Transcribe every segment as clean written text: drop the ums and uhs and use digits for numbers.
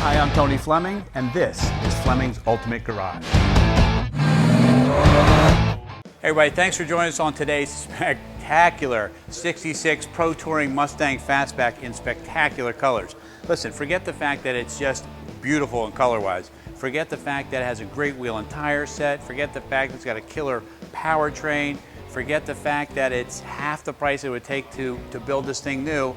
Hi, I'm Tony Fleming, and this is Fleming's Ultimate Garage. Hey everybody, thanks for joining us on today's spectacular 66 Pro Touring Mustang Fastback in spectacular colors. Listen, forget the fact that it's just beautiful in color-wise. Forget the fact that it has a great wheel and tire set. Forget the fact that it's got a killer powertrain. Forget the fact that it's half the price it would take to build this thing new.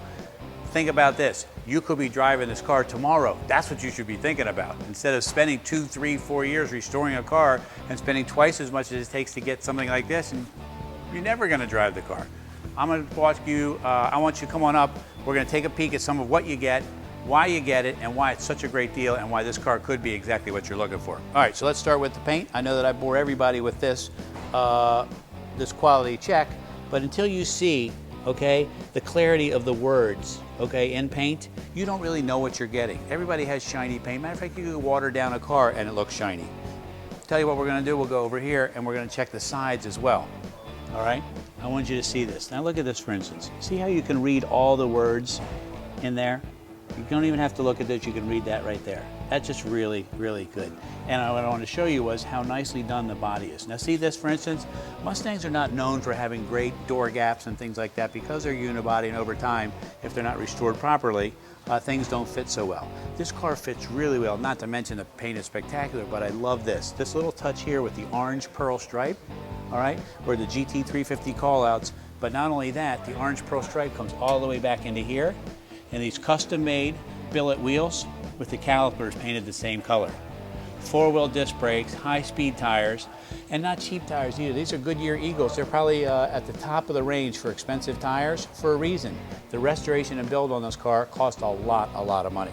Think about this. You could be driving this car tomorrow. That's what you should be thinking about. Instead of spending 2, 3, 4 years restoring a car and spending twice as much as it takes to get something like this, and you're never gonna drive the car. I'm gonna watch you, I want you to come on up. We're gonna take a peek at some of what you get, why you get it, and why it's such a great deal, and why this car could be exactly what you're looking for. All right, so let's start with the paint. I know that I bore everybody with this, this quality check, but until you see, okay, the clarity of the words, okay, in paint, you don't really know what you're getting. Everybody has shiny paint. Matter of fact, you can water down a car and it looks shiny. Tell you what we're gonna do, we'll go over here and we're gonna check the sides as well, all right? I want you to see this. Now look at this, for instance. See how you can read all the words in there? You don't even have to look at this, you can read that right there. That's just really, really good. And what I want to show you was how nicely done the body is. Now see this, for instance, Mustangs are not known for having great door gaps and things like that because they're unibody, and over time, if they're not restored properly, things don't fit so well. This car fits really well, not to mention the paint is spectacular, but I love this. This little touch here with the orange pearl stripe, all right, or the GT350 callouts, but not only that, the orange pearl stripe comes all the way back into here, and these custom-made billet wheels with the calipers painted the same color. 4-wheel disc brakes, high-speed tires, and not cheap tires either. These are Goodyear Eagles. They're probably at the top of the range for expensive tires for a reason. The restoration and build on this car cost a lot of money.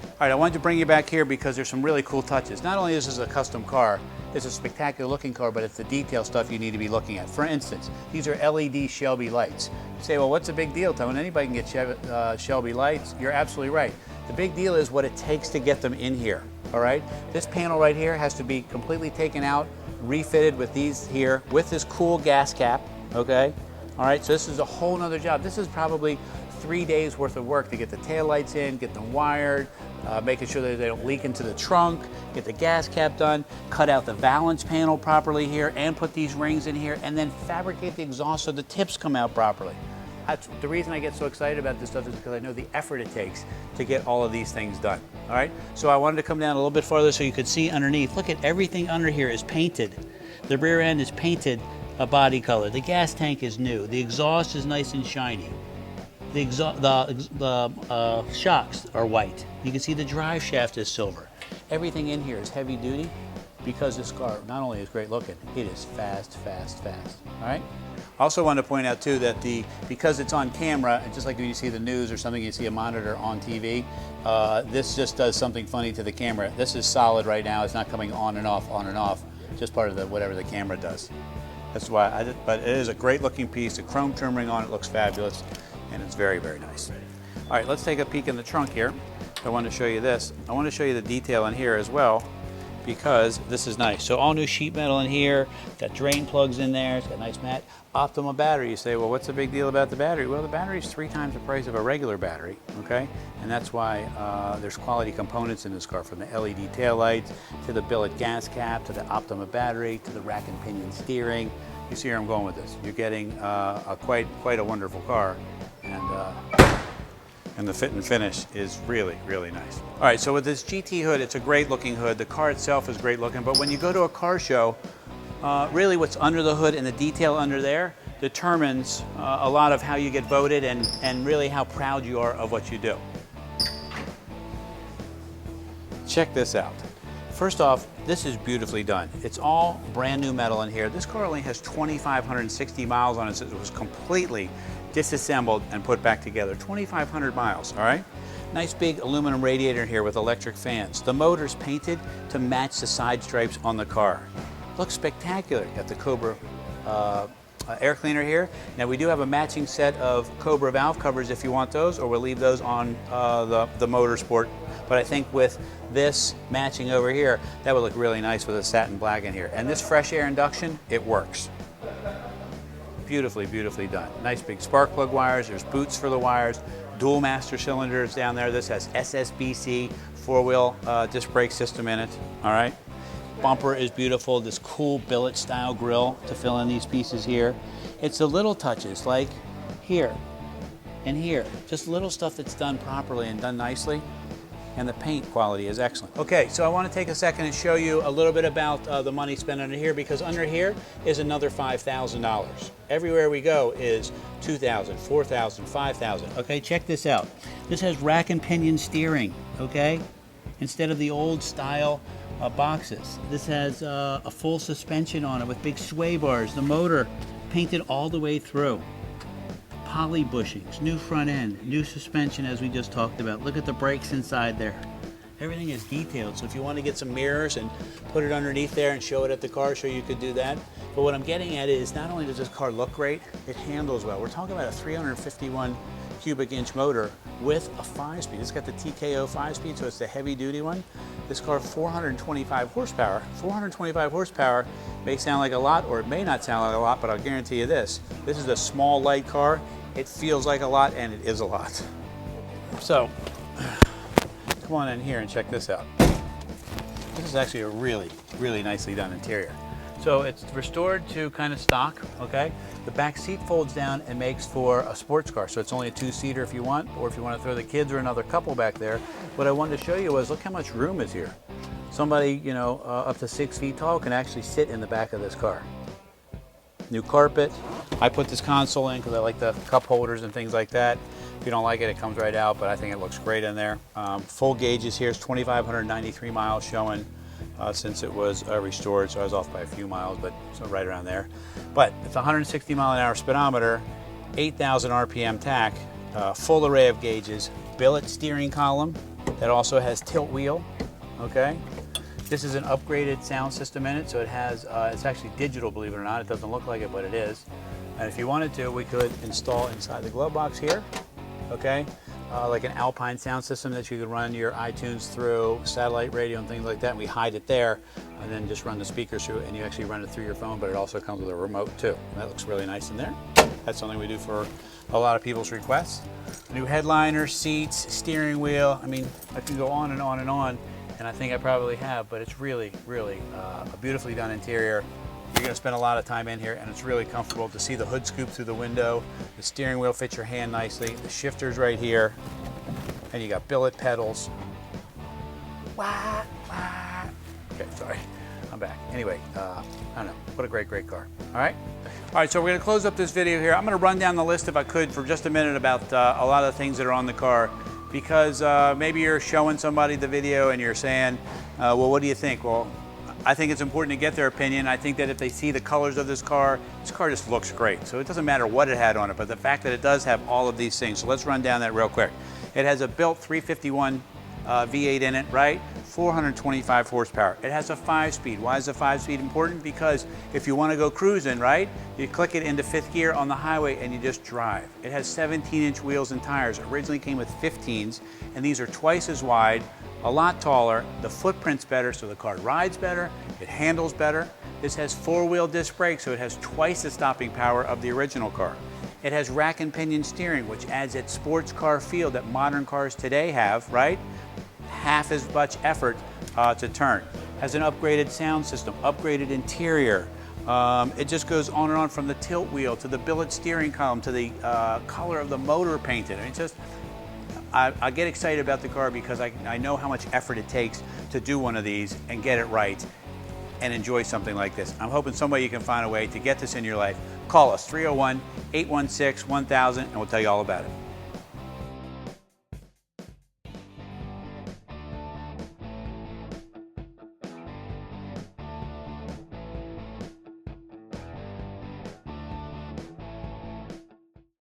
All right, I wanted to bring you back here because there's some really cool touches. Not only is this a custom car, it's a spectacular looking car, but it's the detail stuff you need to be looking at. For instance, these are LED Shelby lights. You say, well, what's the big deal, Tony? Anybody can get Shelby lights. You're absolutely right. The big deal is what it takes to get them in here, all right? This panel right here has to be completely taken out, refitted with these here, with this cool gas cap, okay? All right, so this is a whole nother job. This is probably 3 days worth of work to get the taillights in, get them wired, making sure that they don't leak into the trunk, get the gas cap done, cut out the valance panel properly here, and put these rings in here, and then fabricate the exhaust so the tips come out properly. That's the reason I get so excited about this stuff, is because I know the effort it takes to get all of these things done, all right? So I wanted to come down a little bit farther so you could see underneath. Look at everything under here is painted. The rear end is painted a body color. The gas tank is new. The exhaust is nice and shiny. The shocks are white. You can see the drive shaft is silver. Everything in here is heavy duty because this car not only is great looking, it is fast, all right? I also want to point out too that because it's on camera, and just like when you see the news or something, you see a monitor on TV, this just does something funny to the camera. This is solid right now. It's not coming on and off, just part of whatever the camera does. That's why, but it is a great looking piece. The chrome trim ring on it looks fabulous, and it's very, very nice. All right, let's take a peek in the trunk here. I want to show you this. I want to show you the detail in here as well, because this is nice. So all new sheet metal in here, got drain plugs in there, it's got a nice mat. Optima battery. You say, well, what's the big deal about the battery? Well, the battery is 3 times the price of a regular battery, okay? And that's why there's quality components in this car, from the LED taillights to the billet gas cap to the Optima battery to the rack and pinion steering. You see where I'm going with this. You're getting quite a wonderful car, and the fit and finish is really, really nice. All right, so with this GT hood, it's a great looking hood. The car itself is great looking, but when you go to a car show, really what's under the hood and the detail under there determines a lot of how you get voted and really how proud you are of what you do. Check this out. First off, this is beautifully done. It's all brand new metal in here. This car only has 2,560 miles on it, so it was completely disassembled and put back together. 2,500 miles, all right? Nice big aluminum radiator here with electric fans. The motor's painted to match the side stripes on the car. Looks spectacular. Got the Cobra air cleaner here. Now we do have a matching set of Cobra valve covers if you want those, or we'll leave those on the Motorsport. But I think with this matching over here, that would look really nice with a satin black in here. And this fresh air induction, it works. Beautifully, beautifully done. Nice big spark plug wires. There's boots for the wires. dual master cylinders down there. This has SSBC four-wheel disc brake system in it, all right? Bumper is beautiful, this cool billet style grille to fill in these pieces here. It's the little touches like here and here, just little stuff that's done properly and done nicely. And the paint quality is excellent. Okay, so I want to take a second and show you a little bit about the money spent under here, because under here is another $5,000. Everywhere we go is $2,000, $4,000, $5,000. Okay, check this out. This has rack and pinion steering, okay? Instead of the old style boxes. This has a full suspension on it with big sway bars. The motor painted all the way through. Poly bushings, new front end, new suspension as we just talked about. Look at the brakes inside there. Everything is detailed, so if you want to get some mirrors and put it underneath there and show it at the car show, you could do that. But what I'm getting at is not only does this car look great, it handles well. We're talking about a 351 cubic inch motor with a 5-speed. It's got the TKO 5-speed, so it's the heavy duty one. This car, 425 horsepower. 425 horsepower may sound like a lot, or it may not sound like a lot, but I'll guarantee you this. This is a small, light car. It feels like a lot, and it is a lot. So, come on in here and check this out. This is actually a really, really nicely done interior. So it's restored to kind of stock, okay? The back seat folds down and makes for a sports car. So it's only a 2-seater if you want, or if you want to throw the kids or another couple back there. What I wanted to show you was, look how much room is here. Somebody, you know, up to 6 feet tall can actually sit in the back of this car. New carpet. I put this console in because I like the cup holders and things like that. If you don't like it, it comes right out, but I think it looks great in there. Full gauges here is 2,593 miles showing since it was restored, so I was off by a few miles, but so right around there. But it's 160 mile an hour speedometer, 8,000 RPM tach, full array of gauges, billet steering column that also has tilt wheel, okay? This is an upgraded sound system in it, so it has, it's actually digital, believe it or not. It doesn't look like it, but it is. And if you wanted to, we could install inside the glove box here, okay? Like an Alpine sound system that you could run your iTunes through, satellite radio and things like that. And we hide it there and then just run the speakers through it, and you actually run it through your phone, but it also comes with a remote too. And that looks really nice in there. That's something we do for a lot of people's requests. New headliner, seats, steering wheel. I mean, I can go on and on and on, and I think I probably have, but it's really, really a beautifully done interior. You're going to spend a lot of time in here, and it's really comfortable to see the hood scoop through the window. The steering wheel fits your hand nicely. The shifter's right here, and you got billet pedals. Wah, wah. Okay, sorry, I'm back. Anyway, I don't know, what a great, great car. All right? All right, so we're going to close up this video here. I'm going to run down the list, if I could, for just a minute about a lot of the things that are on the car, because maybe you're showing somebody the video and you're saying, well, what do you think? Well, I think it's important to get their opinion. I think that if they see the colors of this car just looks great. So it doesn't matter what it had on it, but the fact that it does have all of these things. So let's run down that real quick. It has a built 351 V8 in it, right? 425 horsepower. It has a 5-speed. Why is the 5-speed important? Because if you want to go cruising, right, you click it into 5th gear on the highway and you just drive. It has 17-inch wheels and tires. It originally came with 15s, and these are twice as wide, a lot taller. The footprint's better, so the car rides better, it handles better. This has 4-wheel disc brakes, so it has twice the stopping power of the original car. It has rack and pinion steering, which adds that sports car feel that modern cars today have, right? Half as much effort to turn. Has an upgraded sound system, upgraded interior. It just goes on and on, from the tilt wheel to the billet steering column to the color of the motor painted. I mean, just, I get excited about the car because I know how much effort it takes to do one of these and get it right and enjoy something like this. I'm hoping somebody you can find a way to get this in your life. Call us, 301-816-1000, and we'll tell you all about it.